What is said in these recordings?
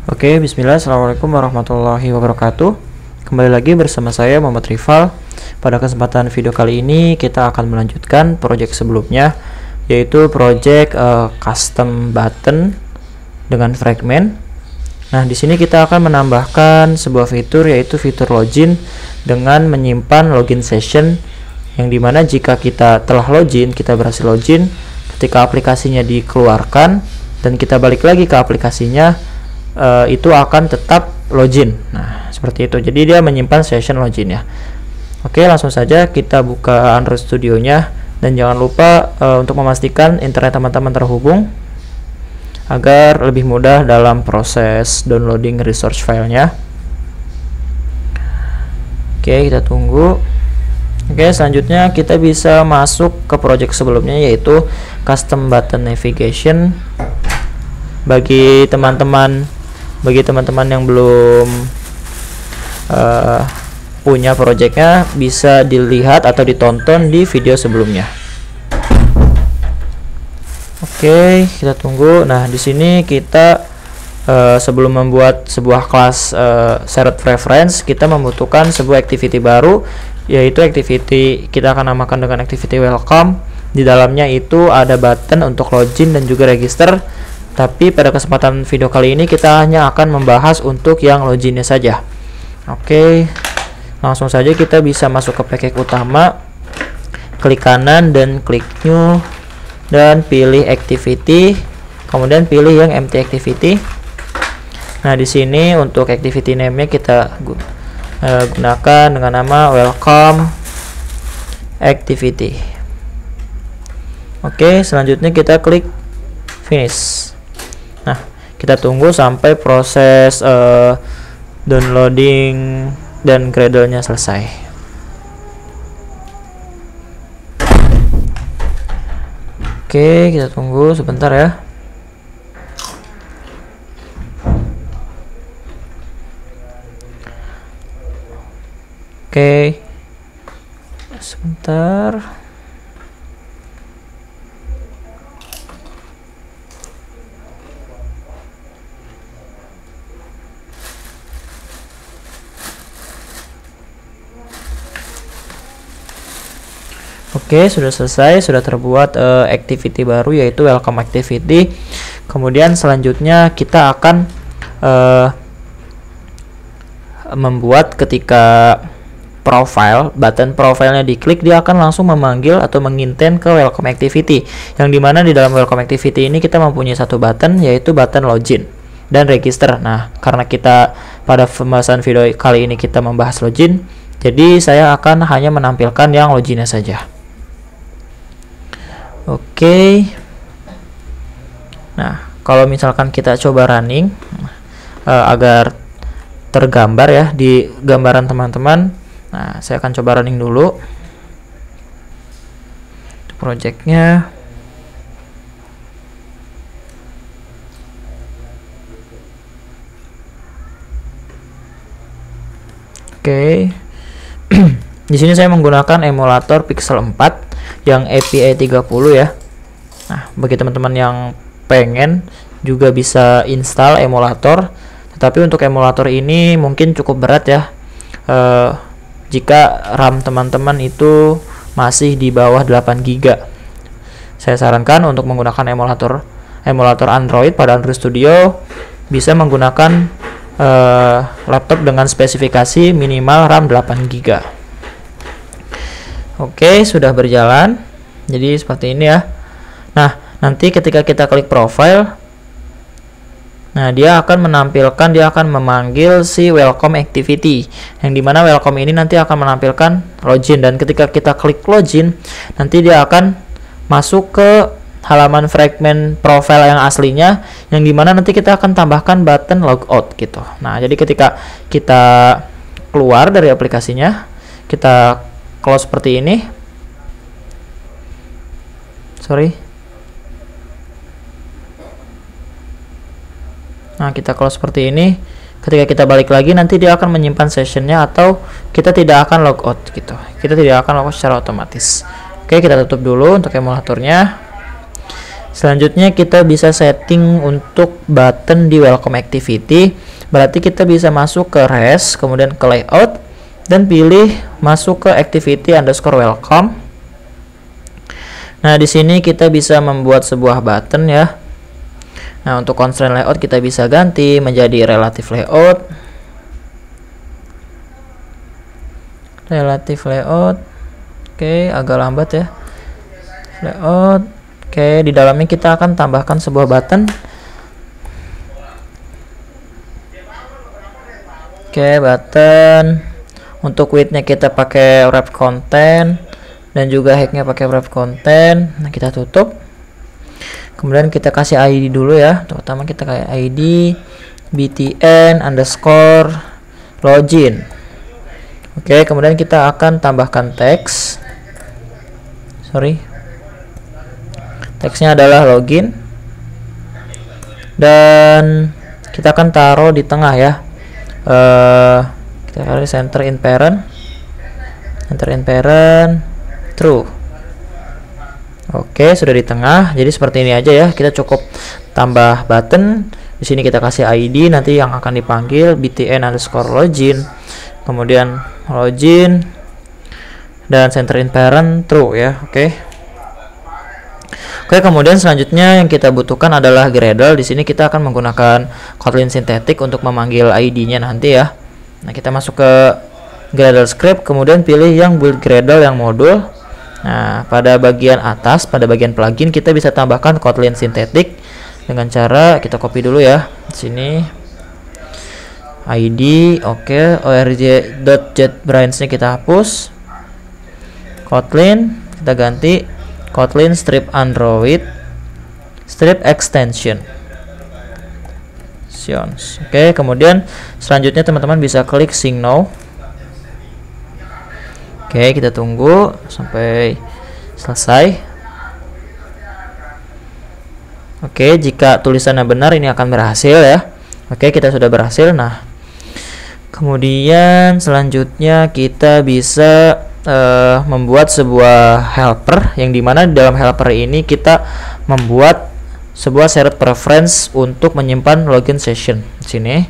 Oke, bismillah, assalamualaikum warahmatullahi wabarakatuh. Kembali lagi bersama saya Muhammad Rifal. Pada kesempatan video kali ini kita akan melanjutkan project sebelumnya, yaitu project custom button dengan fragment. Nah, di sini kita akan menambahkan sebuah fitur, yaitu fitur login dengan menyimpan login session, yang dimana jika kita telah login, kita berhasil login, ketika aplikasinya dikeluarkan dan kita balik lagi ke aplikasinya, itu akan tetap login. Nah, seperti itu. Jadi dia menyimpan session login ya. Oke, langsung saja kita buka Android Studio-nya, dan jangan lupa untuk memastikan internet teman-teman terhubung agar lebih mudah dalam proses downloading resource filenya. Oke, kita tunggu. Oke, selanjutnya kita bisa masuk ke project sebelumnya, yaitu custom button navigation. Bagi teman-teman yang belum punya projectnya, bisa dilihat atau ditonton di video sebelumnya. Oke, kita tunggu. Nah, di sini kita sebelum membuat sebuah kelas shared preference, kita membutuhkan sebuah activity baru, yaitu activity kita akan namakan dengan activity welcome. Di dalamnya itu ada button untuk login dan juga register. Tapi pada kesempatan video kali ini kita hanya akan membahas untuk yang loginnya saja. Oke, langsung saja kita bisa masuk ke package utama, klik kanan dan klik new, dan pilih activity, kemudian pilih yang empty activity. Nah, di sini untuk activity name-nya kita gunakan dengan nama welcome activity. Oke, selanjutnya kita klik finish. Nah, kita tunggu sampai proses downloading dan Gradle-nya selesai. Oke, kita tunggu sebentar ya. Oke, sebentar. Oke, sudah selesai, sudah terbuat activity baru, yaitu welcome activity. Kemudian selanjutnya kita akan membuat ketika button profile-nya diklik, dia akan langsung memanggil atau menginten ke welcome activity, yang dimana di dalam welcome activity ini kita mempunyai satu button, yaitu button login dan register. Nah, karena kita pada pembahasan video kali ini kita membahas login, jadi saya akan hanya menampilkan yang loginnya saja. Oke. Nah, kalau misalkan kita coba running agar tergambar ya di gambaran teman-teman. Nah, saya akan coba running dulu projectnya. Oke. Di sini saya menggunakan emulator Pixel 4 yang API 30 ya. Nah, bagi teman-teman yang pengen juga bisa install emulator, tetapi untuk emulator ini mungkin cukup berat ya. Jika RAM teman-teman itu masih di bawah 8 GB. Saya sarankan untuk menggunakan emulator Android pada Android Studio, bisa menggunakan laptop dengan spesifikasi minimal RAM 8 GB. Oke, sudah berjalan. Jadi seperti ini ya. Nah, nanti ketika kita klik profile, nah dia akan memanggil si welcome activity, yang dimana welcome ini nanti akan menampilkan login, dan ketika kita klik login, nanti dia akan masuk ke halaman fragment profile yang aslinya, yang dimana nanti kita akan tambahkan button logout gitu. Nah, jadi ketika kita keluar dari aplikasinya, kita close seperti ini. Nah, kita close seperti ini. Ketika kita balik lagi, nanti dia akan menyimpan sessionnya, atau kita tidak akan logout gitu. Kita tidak akan logout secara otomatis. Oke, kita tutup dulu untuk emulatornya. Selanjutnya kita bisa setting untuk button di welcome activity. Berarti kita bisa masuk ke res, kemudian ke layout, dan pilih masuk ke activity underscore welcome. Nah, di sini kita bisa membuat sebuah button ya. Nah, untuk constraint layout kita bisa ganti menjadi relative layout. Relative layout. Oke, agak lambat ya. Layout. Oke, di dalamnya kita akan tambahkan sebuah button. Oke, button. Untuk width-nya kita pakai wrap content dan juga height-nya pakai wrap content. Nah, kita tutup. Kemudian kita kasih ID dulu ya. Terutama kita kayak ID btn underscore login. Oke, kemudian kita akan tambahkan teks. Teksnya adalah login. Dan kita akan taruh di tengah ya. Kita taruh center in parent. True. Oke, sudah di tengah. Jadi seperti ini aja ya. Kita cukup tambah button. Di sini kita kasih ID nanti yang akan dipanggil btn underscore login. Kemudian login dan center in parent true ya. Oke, kemudian selanjutnya yang kita butuhkan adalah Gradle. Di sini kita akan menggunakan Kotlin Synthetic untuk memanggil ID-nya nanti ya. Nah, kita masuk ke Gradle script, kemudian pilih yang build Gradle yang modul. Nah, pada bagian atas, pada bagian plugin kita bisa tambahkan Kotlin Synthetic dengan cara kita copy dulu ya. Di sini ID, oke, org.jetbrains-nya kita hapus. Kotlin kita ganti Kotlin strip Android strip extension. Oke, kemudian selanjutnya teman-teman bisa klik sync now. Oke, kita tunggu sampai selesai. Oke, jika tulisannya benar ini akan berhasil ya. Oke, kita sudah berhasil. Nah, kemudian selanjutnya kita bisa membuat sebuah helper, yang dimana di dalam helper ini kita membuat sebuah shared preference untuk menyimpan login session. Di sini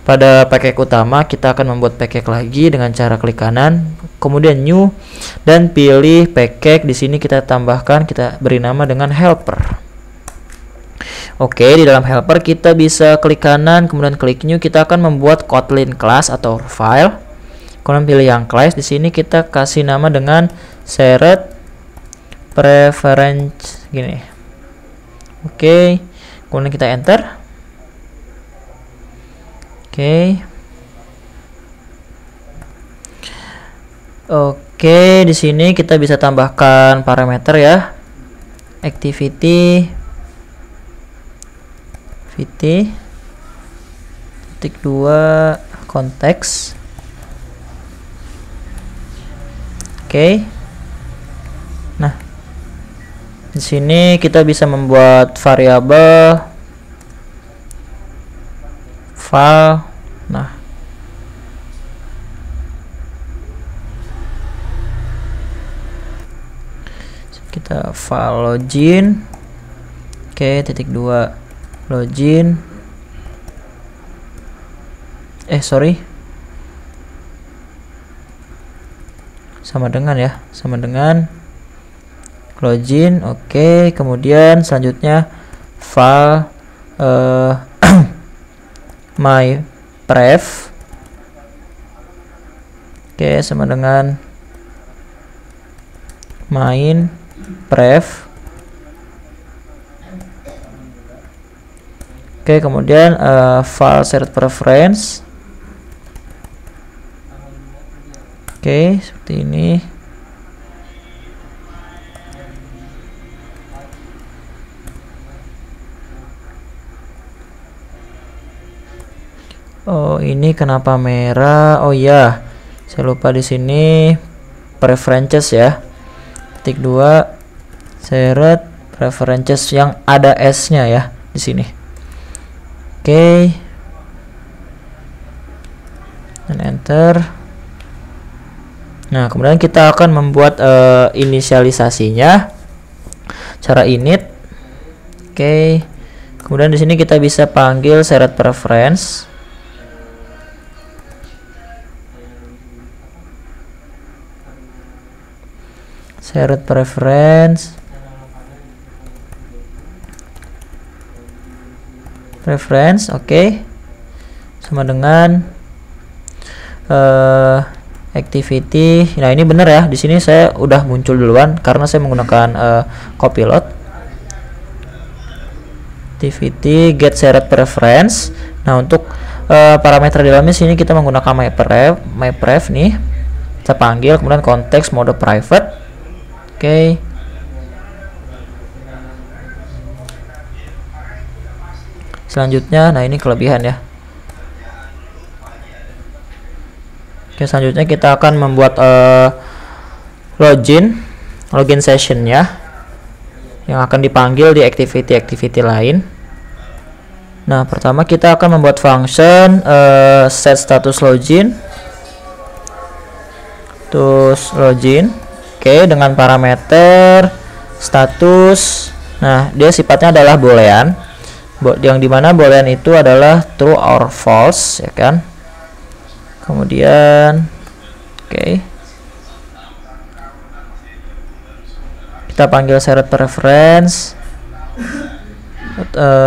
pada package utama kita akan membuat package lagi dengan cara klik kanan, kemudian new dan pilih package. Di sini kita tambahkan, kita beri nama dengan helper. Oke, di dalam helper kita bisa klik kanan, kemudian klik new. Kita akan membuat Kotlin class atau file. Kemudian pilih yang class. Di sini kita kasih nama dengan shared preference gini. Oke, kemudian kita enter. Oke, di sini kita bisa tambahkan parameter ya. Activity titik 2 konteks. Oke. Nah, di sini kita bisa membuat variabel file. Nah, kita file login. Oke, titik 2 login. Sama dengan login. Oke, kemudian selanjutnya file my pref. Oke, sama dengan main pref. Oke, kemudian file shared preference. Oke, seperti ini. Oh, ini kenapa merah? Oh ya, saya lupa di sini preferences ya. Titik 2 shared preferences yang ada S-nya ya di sini. Oke. Dan enter. Nah, kemudian kita akan membuat inisialisasinya. Cara init. Oke. Kemudian di sini kita bisa panggil seret preference. Seret preference. Oke. Sama dengan activity. Nah, ini benar ya. Di sini saya udah muncul duluan karena saya menggunakan copilot. Activity get seret preference. Nah, untuk parameter di dalamnya sini kita menggunakan mypref nih. Kita panggil, kemudian konteks mode private. Oke. Selanjutnya, nah ini kelebihan ya. Oke, selanjutnya kita akan membuat login sessionnya yang akan dipanggil di activity lain. Nah, pertama kita akan membuat function set status login. Oke, dengan parameter status. Nah, dia sifatnya adalah boolean. Yang dimana boolean itu adalah true or false, ya kan? Kemudian oke. Kita panggil seret preference,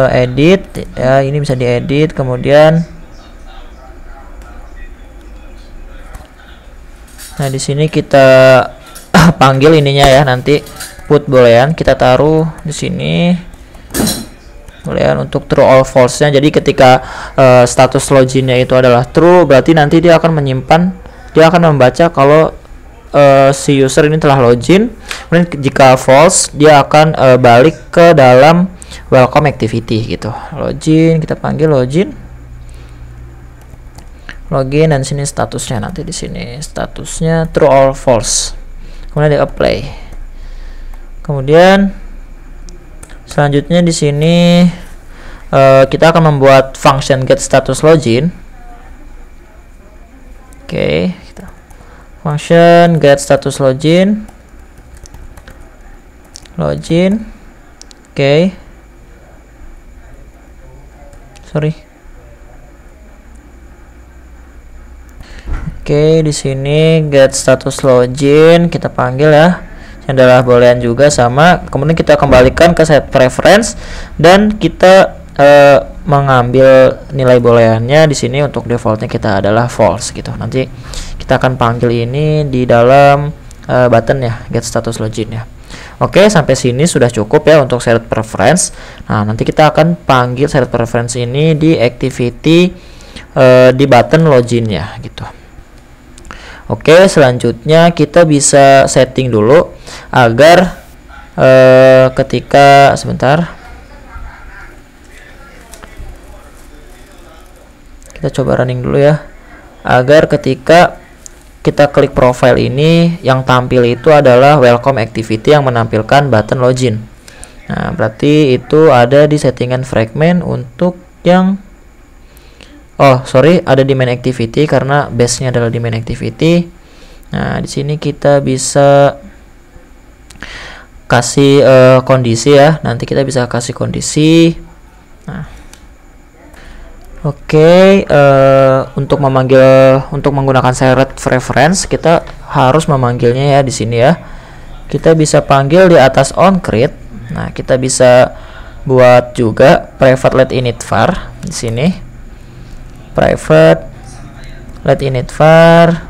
edit ya, ini bisa diedit. Kemudian nah, di sini kita panggil ininya ya, nanti put boolean kita taruh di sini. Boolean untuk true or false nya. Jadi ketika status loginnya itu adalah true, berarti nanti dia akan membaca kalau si user ini telah login. Kemudian jika false, dia akan balik ke dalam welcome activity gitu. Login, kita panggil login, dan sini statusnya, nanti di sini statusnya true or false. Kemudian di apply. Kemudian selanjutnya di sini kita akan membuat function get status login. Oke, function get status login. Oke. Oke, di sini get status login kita panggil ya. Ini adalah boolean juga sama. Kemudian kita kembalikan ke set preference dan kita mengambil nilai booleannya di sini. Untuk defaultnya kita adalah false gitu. Nanti kita akan panggil ini di dalam button ya, get status login ya. Oke, sampai sini sudah cukup ya untuk seret preference. Nah, nanti kita akan panggil seret preference ini di activity di button loginnya gitu. Oke, selanjutnya kita bisa setting dulu agar ketika sebentar, kita coba running dulu ya, agar ketika kita klik profile ini yang tampil itu adalah welcome activity yang menampilkan button login. Nah, berarti itu ada di settingan fragment untuk yang ada di main activity karena base-nya adalah di main activity. Nah, di sini kita bisa kasih kondisi ya. Nanti kita bisa kasih kondisi. Nah, oke, untuk menggunakan seret preference kita harus memanggilnya ya di sini ya. Kita bisa panggil di atas onCreate. Nah, kita bisa buat juga private let init var di sini. Private let init var.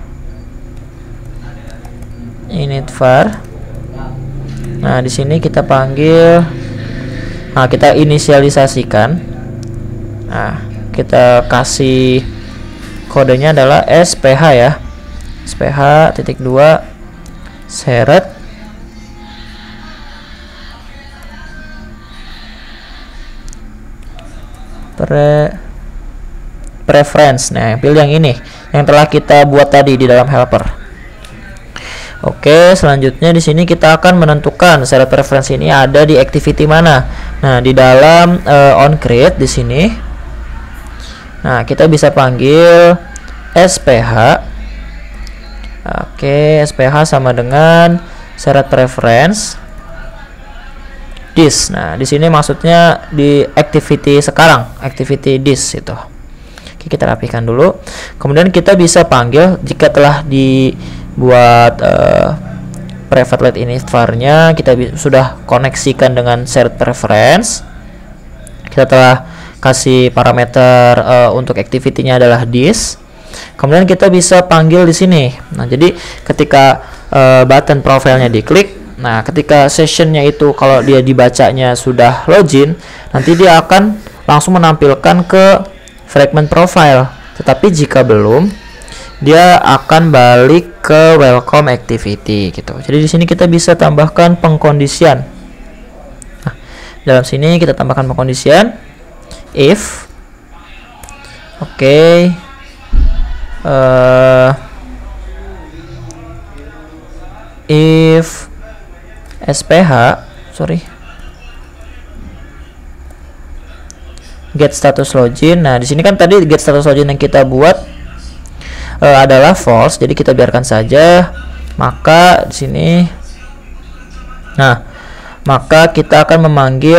Nah, di sini kita panggil. Nah, kita inisialisasikan. Nah, kita kasih kodenya adalah SPH ya. SPH.2 seret preference. Nah, pilih yang ini yang telah kita buat tadi di dalam helper. Oke, selanjutnya di sini kita akan menentukan seret preference ini ada di activity mana. Nah, di dalam onCreate di sini. Nah, kita bisa panggil SPH. Oke, SPH sama dengan seret preference. this. Nah, di sini maksudnya di activity sekarang, activity this itu. Oke, kita rapikan dulu. Kemudian kita bisa panggil jika telah dibuat private let init var-nya, kita sudah koneksikan dengan shared preference. Kita telah kasih parameter untuk activity-nya adalah this. Kemudian kita bisa panggil di sini. Nah, jadi ketika button profile-nya diklik, nah ketika sessionnya itu kalau dia dibacanya sudah login, nanti dia akan langsung menampilkan ke fragment profile. Tetapi jika belum, dia akan balik ke welcome activity gitu. Jadi di sini kita bisa tambahkan pengkondisian. Nah, dalam sini kita tambahkan pengkondisian if if get status login. Nah, di sini kan tadi get status login yang kita buat adalah false, jadi kita biarkan saja. Maka di sini, nah, maka kita akan memanggil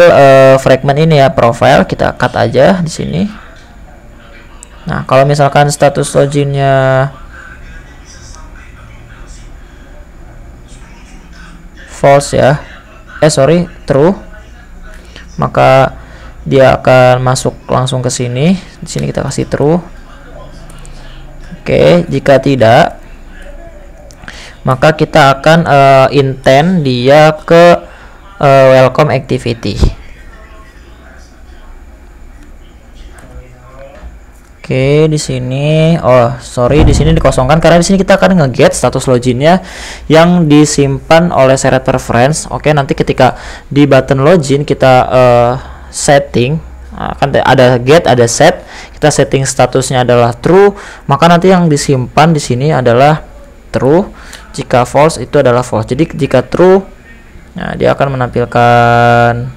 fragment ini ya, profile, kita cut aja di sini. Nah, kalau misalkan status loginnya false ya, true, maka dia akan masuk langsung ke sini. Di sini kita kasih true. Oke, jika tidak, maka kita akan intent dia ke welcome activity. Oke, di sini, di sini dikosongkan karena di sini kita akan nge-get status loginnya yang disimpan oleh shared preference. Oke, nanti ketika di button login kita setting, kan ada get, ada set, kita setting statusnya adalah true, maka nanti yang disimpan di sini adalah true. Jika false itu adalah false. Jadi jika true, nah dia akan menampilkan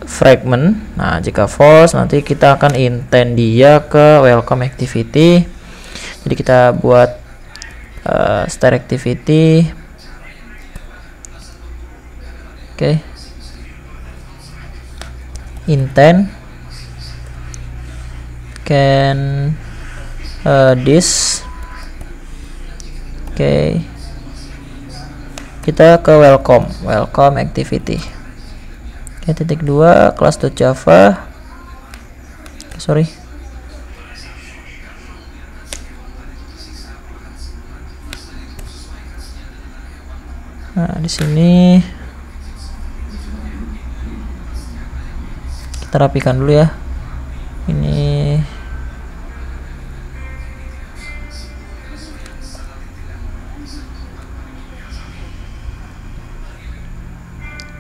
fragment. Nah, jika false nanti kita akan intent dia ke welcome activity. Jadi kita buat start activity. Oke. Intent can this. Oke. Kita ke welcome activity. Oke, titik 2 class.java. Sorry. Nah, di sini kita rapikan dulu ya. Ini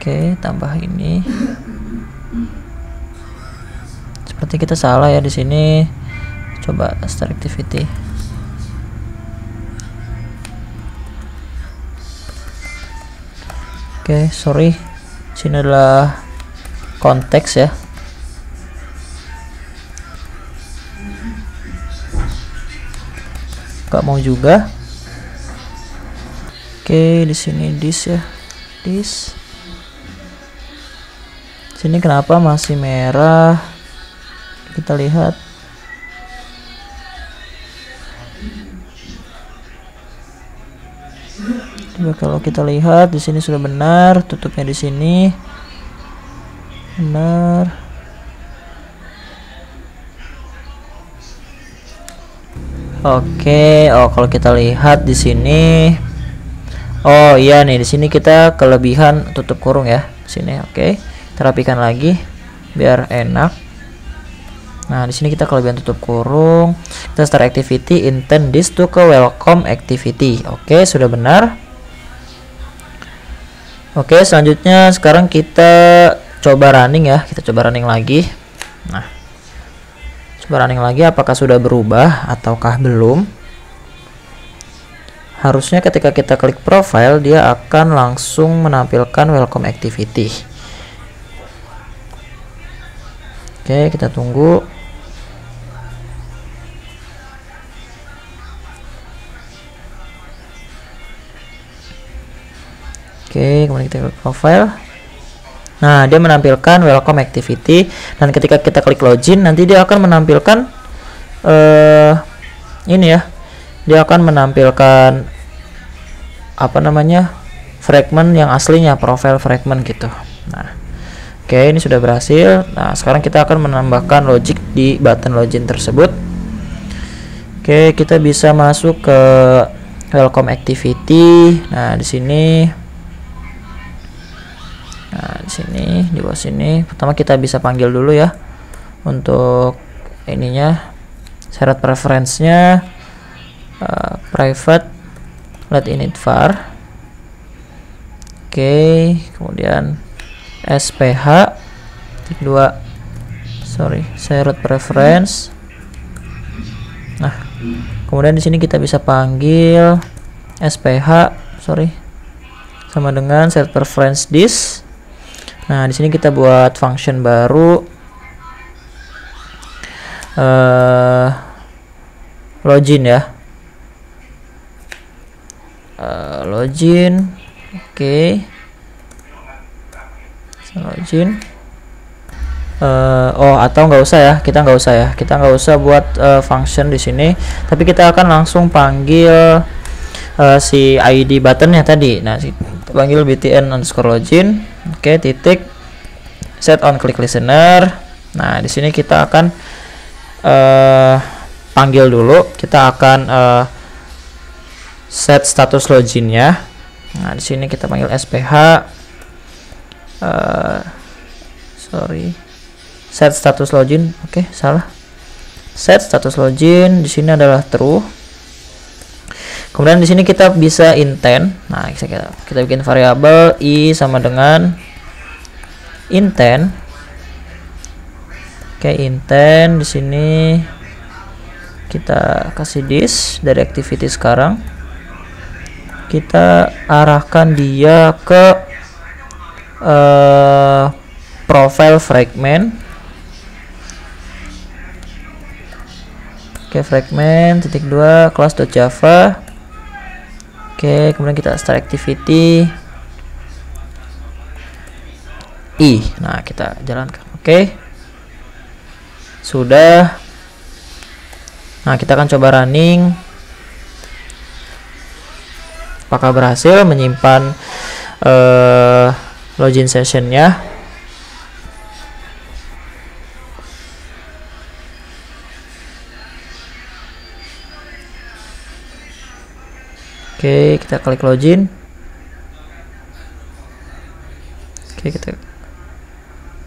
oke, tambah ini. Seperti kita salah ya di sini. Coba start activity. Oke, sorry. Sini adalah konteks ya. Gak mau juga. Oke, di sini this ya. This. Sini kenapa masih merah? Kita lihat. Coba kalau kita lihat di sini sudah benar, tutupnya di sini benar. Oke, kalau kita lihat di sini, iya nih, di sini kita kelebihan tutup kurung ya, sini. Oke, kita rapikan lagi biar enak. Nah, di sini kita kelebihan tutup kurung. Kita start activity, intent this to ke welcome activity. Oke, sudah benar. Oke, selanjutnya sekarang kita coba running ya. Kita coba running lagi. Nah, coba running lagi apakah sudah berubah ataukah belum. Harusnya ketika kita klik profile dia akan langsung menampilkan welcome activity. Oke, kita tunggu. Oke, kemudian kita klik profile. Nah, dia menampilkan welcome activity, dan ketika kita klik login nanti dia akan menampilkan ini ya. Dia akan menampilkan apa namanya? Fragment yang aslinya, profile fragment gitu. Nah, oke, ini sudah berhasil. Nah, sekarang kita akan menambahkan logic di button login tersebut. Oke, kita bisa masuk ke welcome activity. Nah, di sini di bawah sini pertama kita bisa panggil dulu ya untuk ininya, syarat preference-nya private let init var. Oke, kemudian sph syarat preference. Nah, kemudian di sini kita bisa panggil sph sama dengan set preference this. Nah, di sini kita buat function baru login ya. Login. Oke. Login. Atau nggak usah ya, kita nggak usah buat function di sini, tapi kita akan langsung panggil si ID buttonnya tadi. Nah, panggil btn_login. Oke, titik set on click listener. Nah, di sini kita akan panggil dulu, kita akan set status loginnya. Nah, di sini kita panggil sph set status login. Oke, salah. Set status login di sini adalah true. Kemudian di sini kita bisa intent. Nah, kita bikin variabel i sama dengan intent. Oke, intent di sini kita kasih this dari activity sekarang. Kita arahkan dia ke profile fragment. Oke, fragment titik 2 class.java. Oke, kemudian kita start activity i. Nah, kita jalankan. Oke, sudah. Nah, kita akan coba running apakah berhasil menyimpan login sessionnya. Oke, kita klik login. Oke,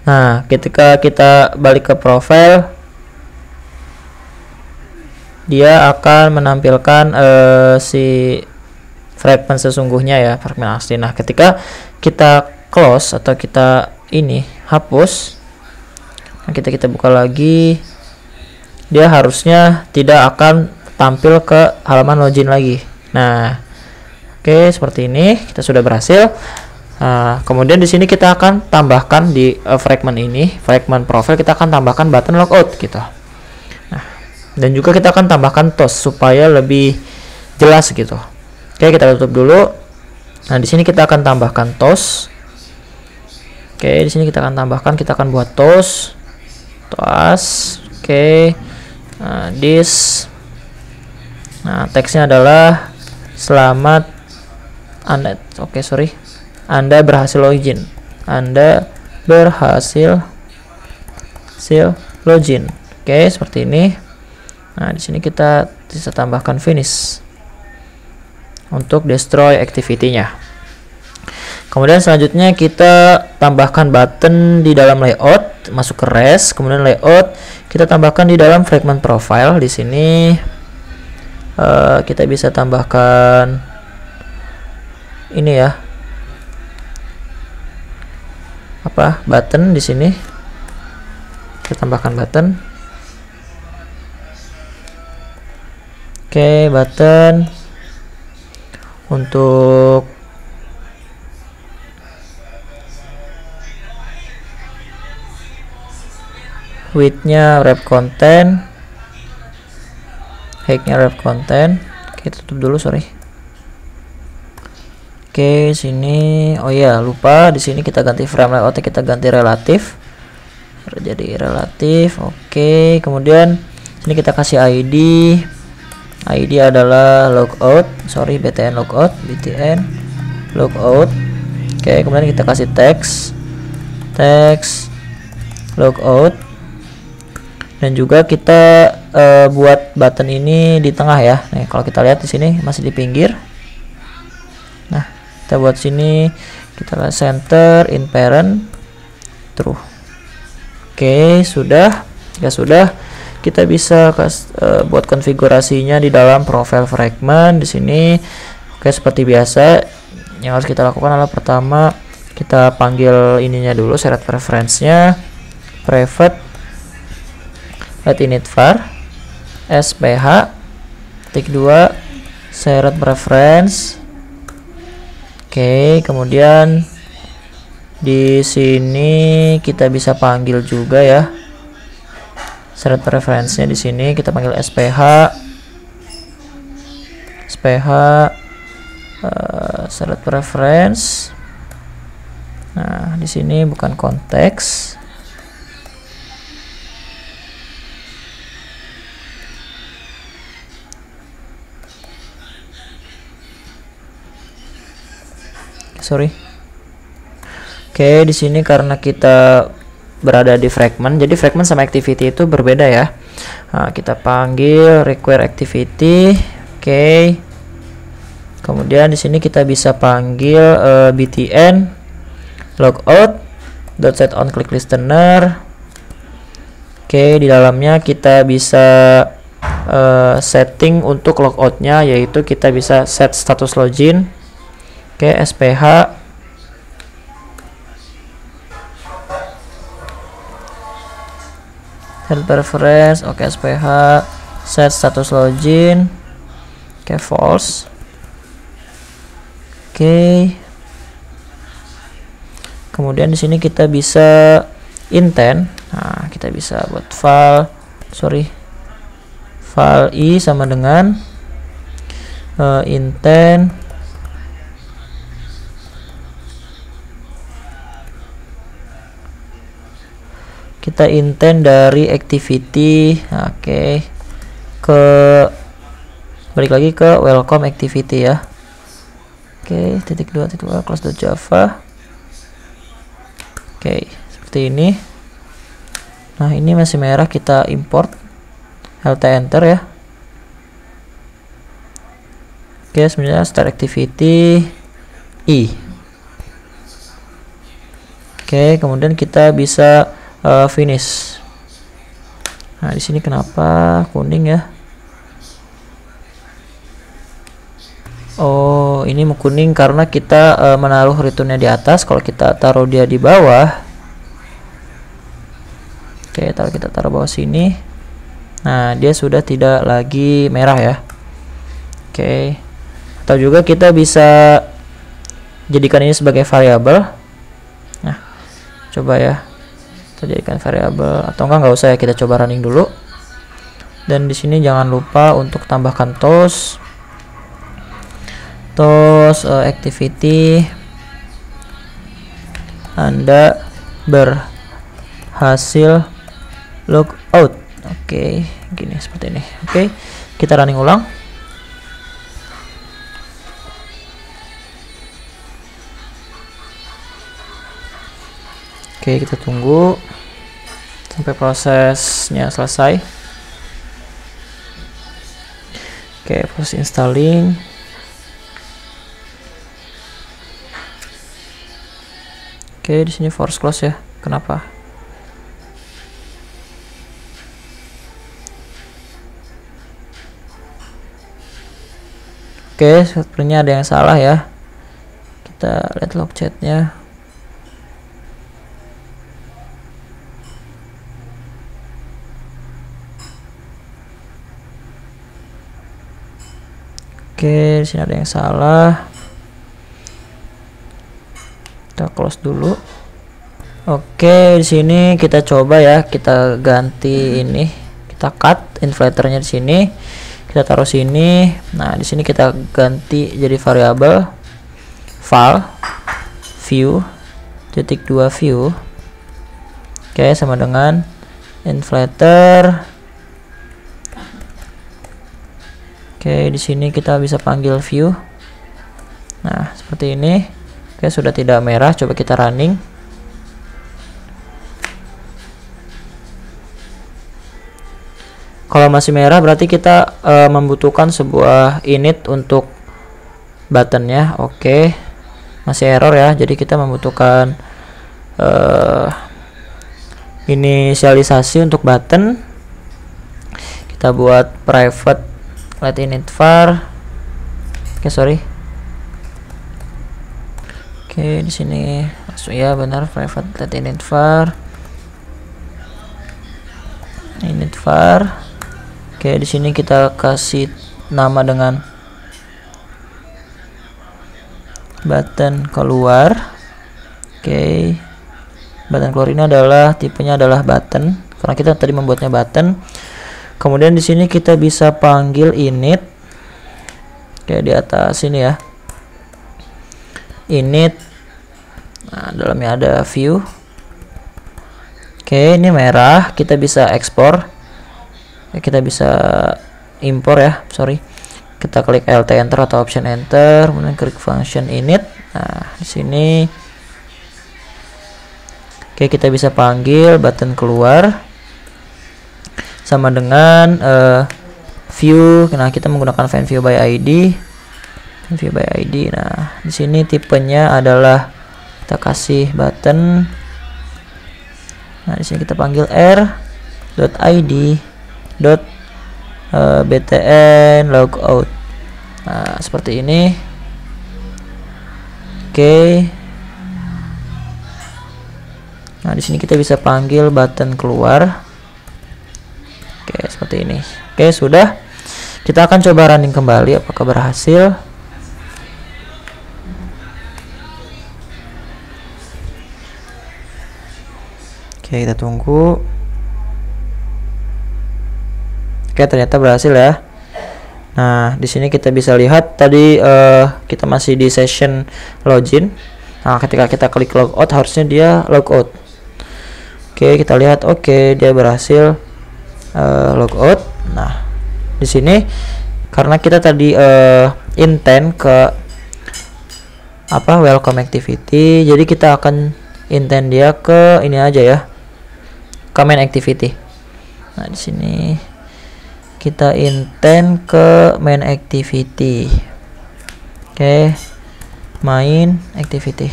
nah, ketika kita balik ke profile, dia akan menampilkan si fragment sesungguhnya ya, fragment asli. Nah, ketika kita close atau kita ini hapus, nah, kita buka lagi, dia harusnya tidak akan tampil ke halaman login lagi. Nah, oke, seperti ini kita sudah berhasil. Kemudian di sini kita akan tambahkan di fragment ini, fragment profile, kita akan tambahkan button logout gitu. Nah, dan juga kita akan tambahkan toast supaya lebih jelas gitu. Oke, kita tutup dulu. Nah, di sini kita akan tambahkan toast. Oke, di sini kita akan tambahkan, kita akan buat toast. Oke, this. Nah, teksnya adalah selamat Anda berhasil login. Anda berhasil login. Oke, seperti ini. Nah, di sini kita bisa tambahkan finish untuk destroy activity-nya. Kemudian selanjutnya kita tambahkan button di dalam layout, masuk ke res, kemudian layout kita tambahkan di dalam fragment profile. Di sini kita bisa tambahkan ini ya, button di sini. Kita tambahkan button. Oke, button untuk width-nya wrap content, height-nya wrap content. Kita tutup dulu, Oke, sini oh ya lupa, di sini kita ganti frame layout, kita ganti relatif jadi relatif. Oke, kemudian sini kita kasih ID adalah logout, btn logout. Oke, kemudian kita kasih teks logout, dan juga kita buat button ini di tengah ya. Nah, kalau kita lihat di sini masih di pinggir. Nah, kita buat sini, kita center in parent true. Oke, sudah. Ya sudah, kita bisa buat konfigurasinya di dalam profile fragment di sini. Oke, seperti biasa yang harus kita lakukan adalah pertama kita panggil ininya dulu, seret preference-nya, private let init var sph tik 2 seret preference. Oke, kemudian di sini kita bisa panggil juga ya seret preference-nya. Di sini kita panggil sph seret preference. Nah, di sini bukan konteks. Oke, di sini karena kita berada di fragment, jadi fragment sama activity itu berbeda ya. Nah, kita panggil require activity. Oke. Kemudian di sini kita bisa panggil btn logout .set on click listener. Oke, di dalamnya kita bisa setting untuk logoutnya, yaitu kita bisa set status login. Oke, sph set preference. Oke, sph set status login. Oke, false. Oke. Kemudian di sini kita bisa intent. Nah, kita bisa buat file i sama dengan intent kita intent dari activity. Oke, balik lagi ke welcome activity ya. Oke, .2 class.java. Oke, seperti ini. Nah, ini masih merah, kita import alt enter ya. Oke, sebenarnya start activity i. Oke, kemudian kita bisa finish. Nah, di sini kenapa kuning ya? Oh, ini kuning karena kita menaruh returnnya di atas. Kalau kita taruh dia di bawah, oke, kita taruh bawah sini. Nah, dia sudah tidak lagi merah ya. Oke, atau juga kita bisa jadikan ini sebagai variabel. Nah, coba ya, kita jadikan variabel, atau nggak usah ya, kita coba running dulu. Dan di sini jangan lupa untuk tambahkan toast activity Anda berhasil logout. Oke, gini seperti ini. Oke, kita running ulang. Oke, kita tunggu sampai prosesnya selesai. Oke, proses installing. Oke, di sini force close ya. Kenapa? Oke, sepertinya ada yang salah ya. Kita lihat log chatnya. Oke, di sini ada yang salah. Kita close dulu. Oke, di sini kita coba ya, kita ganti ini, kita cut inflatornya di sini, kita taruh sini. Nah, di sini kita ganti jadi variabel. file view titik 2 view. Oke, sama dengan inflator. Oke, di sini kita bisa panggil view. Nah, seperti ini. Oke, sudah tidak merah. Coba kita running. Kalau masih merah berarti kita membutuhkan sebuah init untuk buttonnya. Oke, masih error ya. Jadi kita membutuhkan inisialisasi untuk button. Kita buat private let init var. Oke, sorry. Oke, di sini langsung ya, benar, private let init var. Init var. Oke, di sini kita kasih nama dengan button keluar. Oke, button keluar ini adalah tipenya adalah button karena kita tadi membuatnya button. Kemudian di sini kita bisa panggil init. Oke, di atas sini ya, init. Nah, dalamnya ada view. Oke, ini merah, kita bisa ekspor. Kita bisa impor ya, sorry. Kita klik Alt Enter atau Option Enter, kemudian klik function init. Nah, di sini oke, kita bisa panggil button keluar sama dengan view. Nah, kita menggunakan view by ID. View by ID. Nah, di sini tipenya adalah kita kasih button. Nah, di sini kita panggil r.id btn logout. Nah, seperti ini. Oke. Nah, di sini kita bisa panggil button keluar. Oke, seperti ini. Oke, sudah. Kita akan coba running kembali apakah berhasil. Oke, kita tunggu. Oke, ternyata berhasil ya. Nah, di sini kita bisa lihat tadi kita masih di session login. Nah, ketika kita klik logout harusnya dia logout. Oke, kita lihat. Oke, dia berhasil logout. Nah, di sini karena kita tadi intent ke welcome activity, jadi kita akan intent dia ke ini aja ya, ke main activity. Nah, di sini kita intent ke main activity. Oke, main activity.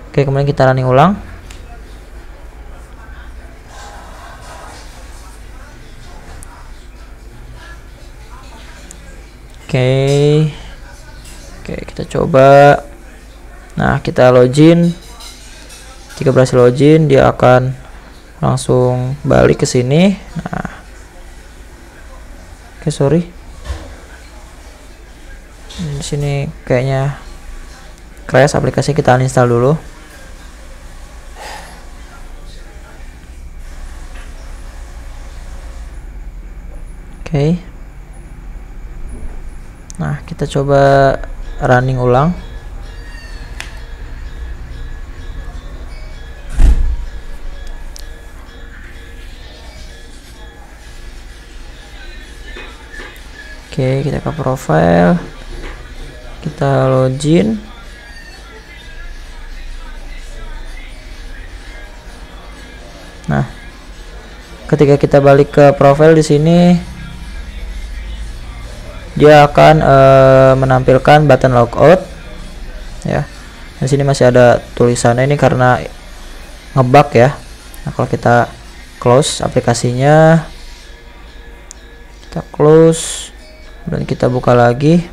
Oke, kemudian kita running ulang. Oke, kita coba. Nah, kita login. Jika berhasil login, dia akan langsung balik ke sini. Nah, oke, sorry. Di sini kayaknya crash aplikasi, kita uninstall dulu. Oke. Nah, kita coba running ulang. Oke, kita ke profile, kita login. Nah, ketika kita balik ke profile di sini, dia akan menampilkan button logout ya. Di sini masih ada tulisannya, ini karena ngebug ya. Nah, kalau kita close aplikasinya, kita close dan kita buka lagi.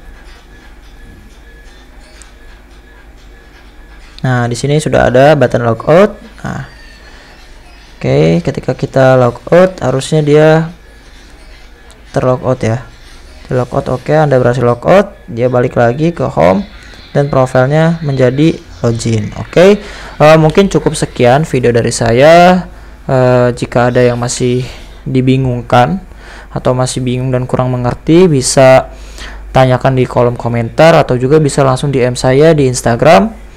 Nah, di sini sudah ada button logout. Nah, oke, ketika kita logout harusnya dia terlogout ya. Logout, oke, Anda berhasil logout, dia balik lagi ke home dan profilnya menjadi login. Oke, mungkin cukup sekian video dari saya. Jika ada yang masih dibingungkan atau masih bingung dan kurang mengerti, bisa tanyakan di kolom komentar atau juga bisa langsung DM saya di Instagram.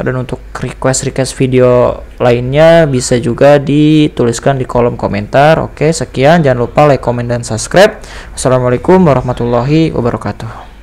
Dan untuk request video lainnya bisa juga dituliskan di kolom komentar. Oke, sekian, jangan lupa like, comment, dan subscribe. Assalamualaikum warahmatullahi wabarakatuh.